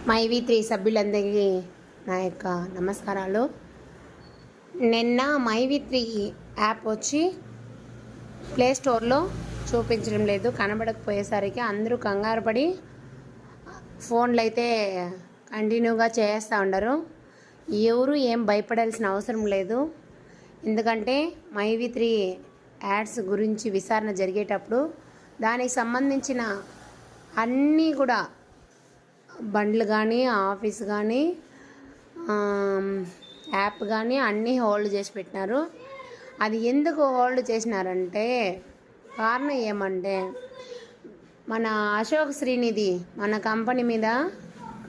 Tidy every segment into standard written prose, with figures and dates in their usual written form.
మైవి3 సభ్యులందరికీ నా యొక్క నమస్కారాలు. నిన్న మైవి3 యాప్ వచ్చి ప్లే స్టోర్లో చూపించడం లేదు, కనబడకపోయేసరికి అందరూ కంగారు పడి ఫోన్లు అయితే కంటిన్యూగా చేస్తూ ఉండరు. ఎవరు ఏం భయపడాల్సిన అవసరం లేదు. ఎందుకంటే మైవి3 యాడ్స్ గురించి విచారణ జరిగేటప్పుడు దానికి సంబంధించిన అన్నీ కూడా బండ్లు కానీ ఆఫీస్ కానీ యాప్ కానీ అన్నీ హోల్డ్ చేసి పెట్టినారు. అది ఎందుకు హోల్డ్ చేసినారంటే కారణం ఏమంటే మన అశోక్ శ్రీనిధి, మన కంపెనీ మీద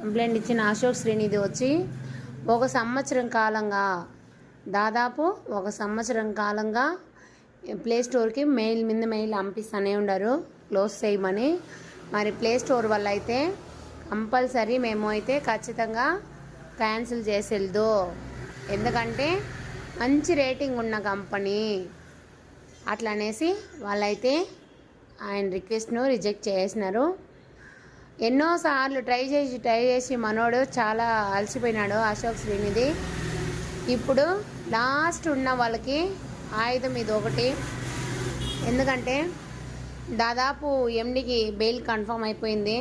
కంప్లైంట్ ఇచ్చిన అశోక్ శ్రీనిధి వచ్చి దాదాపు ఒక సంవత్సరం కాలంగా ప్లే స్టోర్కి మెయిల్ మీద మెయిల్ పంపిస్తూనే ఉన్నారు క్లోజ్ చేయమని. మరి ప్లే స్టోర్ వల్ల అయితే కంపల్సరీ మేము అయితే ఖచ్చితంగా క్యాన్సిల్ చేసేద్దు. ఎందుకంటే మంచి రేటింగ్ ఉన్న కంపెనీ అట్లా అనేసి వాళ్ళైతే ఆయన రిక్వెస్ట్ను రిజెక్ట్ చేసినారు. ఎన్నోసార్లు ట్రై చేసి మనోడు చాలా అలసిపోయినాడు అశోక్ శ్రీనిధి. ఇప్పుడు లాస్ట్ ఉన్న వాళ్ళకి ఆయుధం ఇది ఒకటి. ఎందుకంటే దాదాపు ఎండికి బెయిల్ కన్ఫర్మ్ అయిపోయింది.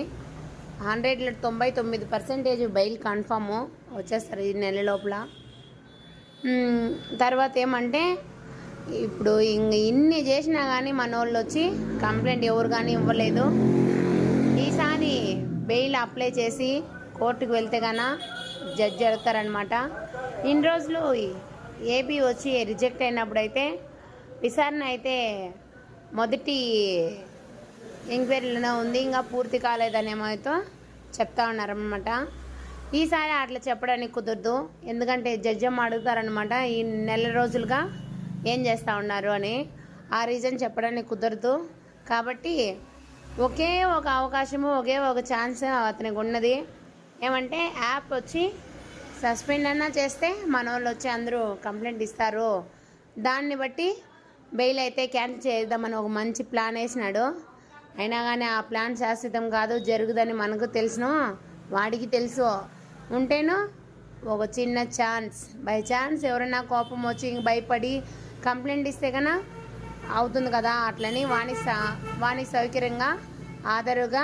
99% బెయిల్ కన్ఫర్ము వచ్చేస్తారు ఈ నెల లోపల. తర్వాత ఏమంటే ఇప్పుడు ఇన్ని చేసినా కానీ మన వాళ్ళు వచ్చి కంప్లైంట్ ఎవరు కానీ ఇవ్వలేదు. ఈసారి బెయిల్ అప్లై చేసి కోర్టుకు వెళ్తే కన్నా జడ్జి అడుగుతారనమాట. ఇన్ని రోజులు ఏబీ వచ్చి రిజెక్ట్ అయినప్పుడు అయితే విచారణ అయితే మొదటి ఎంక్వైరీలోనే ఉంది, ఇంకా పూర్తి కాలేదనేమో చెప్తా ఉన్నారనమాట. ఈసారి అట్లా చెప్పడానికి కుదరదు. ఎందుకంటే జడ్జమ్మ అడుగుతారనమాట ఈ నెల రోజులుగా ఏం చేస్తూ ఉన్నారు అని. ఆ రీజన్ చెప్పడానికి కుదరదు. కాబట్టి ఒకే ఒక అవకాశము, ఒకే ఒక ఛాన్స్ అతనికి ఉన్నది. ఏమంటే యాప్ వచ్చి సస్పెండ్ అన్నా చేస్తే మన వాళ్ళు వచ్చి అందరూ కంప్లైంట్ ఇస్తారు. దాన్ని బట్టి బెయిల్ అయితే క్యాన్సిల్ చేద్దామని ఒక మంచి ప్లాన్ వేసినాడు. అయినా కానీ ఆ ప్లాన్ శాశ్వతం కాదు, జరుగుదని మనకు తెలుసును, వాడికి తెలుసు. ఉంటేను ఒక చిన్న ఛాన్స్, బై ఛాన్స్ ఎవరైనా కోపం వచ్చి భయపడి కంప్లైంట్ ఇస్తే కన్నా అవుతుంది కదా, అట్లని వాణి సౌకర్యంగా ఆదరుగా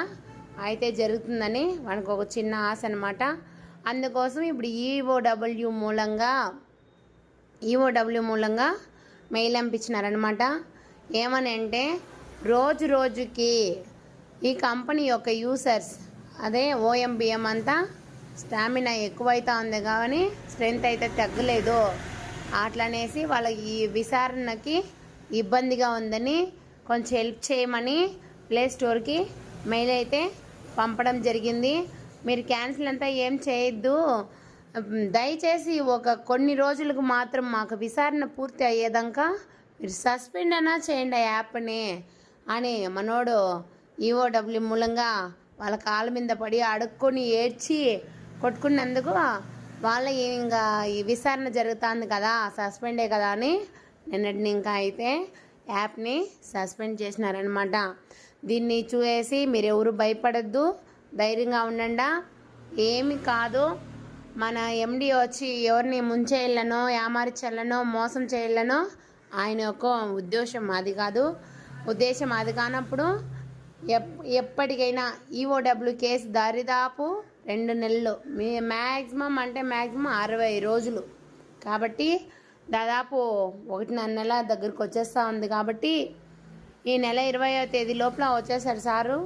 అయితే జరుగుతుందని వానికి ఒక చిన్న ఆశ అనమాట. అందుకోసం ఇప్పుడు ఈఓడబ్ల్యూ మూలంగా మెయిల్ పంపించినారనమాట. ఏమని అంటే రోజుకి ఈ కంపెనీ యొక్క యూజర్స్ అదే ఓఎంబిఎం అంతా స్టామినా ఎక్కువైతే ఉంది కానీ స్ట్రెంత్ అయితే తగ్గలేదు. అట్లనేసి వాళ్ళకి ఈ విచారణకి ఇబ్బందిగా ఉందని కొంచెం హెల్ప్ చేయమని ప్లే స్టోర్కి మెయిల్ అయితే పంపడం జరిగింది. మీరు క్యాన్సిల్ అంతా ఏం చేయొద్దు, దయచేసి కొన్ని రోజులకు మాత్రం మాకు విచారణ పూర్తి అయ్యేదాకా మీరు సస్పెండ్ అయినా చేయండి ఆ యాప్ని అని మనోడు ఈఓడబ్ల్యూ మూలంగా వాళ్ళ కాళ్ళ మీద పడి అడుక్కొని ఏడ్చి కొట్టుకున్నందుకు వాళ్ళ ఇంకా ఈ విచారణ జరుగుతుంది కదా, సస్పెండే కదా అని నిన్నటిని ఇంకా అయితే యాప్ని సస్పెండ్ చేసినారనమాట. దీన్ని చూసి మీరెవరు భయపడద్దు, ధైర్యంగా ఉండండి. ఏమి కాదు, మన ఎండి వచ్చి ఎవరిని ముంచేయాలనో యామార్చాలనో మోసం చేయాలనో ఆయన యొక్క ఉద్దేశం అది కానప్పుడు ఎప్పటికైనా ఈఓడబ్ల్యూ కేసు దాదాపు 2 నెలలు, మ్యాక్సిమం 60 రోజులు. కాబట్టి దాదాపు 1.5 నెల దగ్గరికి వచ్చేస్తూ ఉంది. కాబట్టి ఈ నెల 20వ తేదీ లోపల వచ్చేసారు సారు.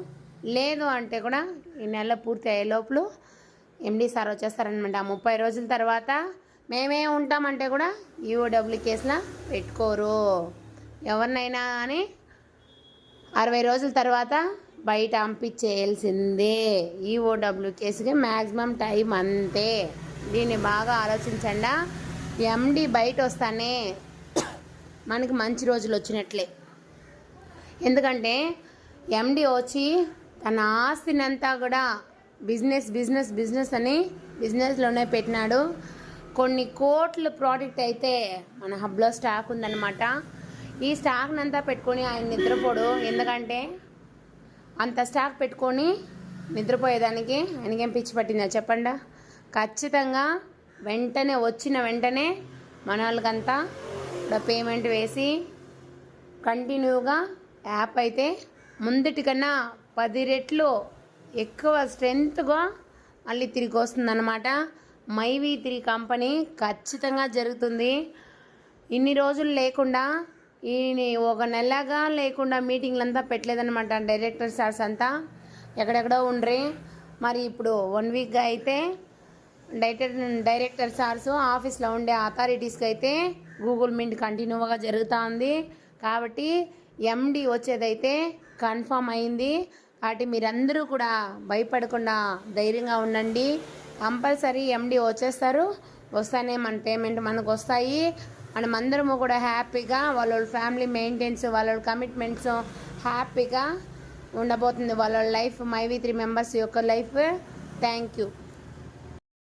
లేదు అంటే కూడా ఈ నెల పూర్తి అయ్యే లోపల ఎండి సార్ వచ్చేస్తారనమాట. 30 రోజుల తర్వాత మేమే ఉంటామంటే కూడా ఈఓడబ్ల్యూ కేసులా పెట్టుకోరు. ఎవరినైనా కానీ 60 రోజుల తర్వాత బయట పంపించేయాల్సిందే. ఈఓడబ్ల్యూ కేసుకి మ్యాక్సిమం టైం అంతే. దీన్ని బాగా ఆలోచించండి. ఎండి బయట వస్తానే మనకి మంచి రోజులు వచ్చినట్లే. ఎందుకంటే ఎండి వచ్చి తన ఆస్తినంతా కూడా బిజినెస్ అని బిజినెస్లోనే పెట్టినాడు. కొన్ని కోట్ల ప్రోడక్ట్ అయితే మన హబ్లో స్టాక్ ఉందన్నమాట. ఈ స్టాక్నంతా పెట్టుకొని ఆయన నిద్రపోడు. ఎందుకంటే అంత స్టాక్ పెట్టుకొని నిద్రపోయేదానికి ఆయనకేం పిచ్చి పట్టిందా చెప్పండి. ఖచ్చితంగా వెంటనే వచ్చిన వెంటనే మన వాళ్ళకంతా ఇక్కడ పేమెంట్ వేసి కంటిన్యూగా యాప్ అయితే ముందటి కన్నా 10 రెట్లు ఎక్కువ స్ట్రెంత్గా మళ్ళీ తిరిగి వస్తుందన్నమాట. మైవి3 కంపెనీ ఖచ్చితంగా జరుగుతుంది. ఇన్ని రోజులు లేకుండా ఈయన ఒక నెలగా లేకుండా మీటింగ్లంతా పెట్టలేదన్నమాట. డైరెక్టర్ సార్స్ అంతా ఎక్కడెక్కడో ఉండ్రి. మరి ఇప్పుడు 1 వీక్గా అయితే డైరెక్టర్ సార్స్ ఆఫీస్లో ఉండే అథారిటీస్కి అయితే గూగుల్ మీట్ కంటిన్యూగా జరుగుతూ ఉంది. కాబట్టి ఎండి వచ్చేదైతే కన్ఫర్మ్ అయింది. కాబట్టి మీరందరూ కూడా భయపడకుండా ధైర్యంగా ఉండండి. కంపల్సరీ ఎండి వచ్చేస్తారు. వస్తానే మన పేమెంట్ మనకు వస్తాయి. మనమందరము కూడా హ్యాపీగా వాళ్ళ ఫ్యామిలీ మెయింటెన్స్ వాళ్ళ కమిట్మెంట్స్ హ్యాపీగా ఉండబోతుంది. వాళ్ళ లైఫ్ మైవి3 మెంబర్స్ యొక్క లైఫ్. Thank you.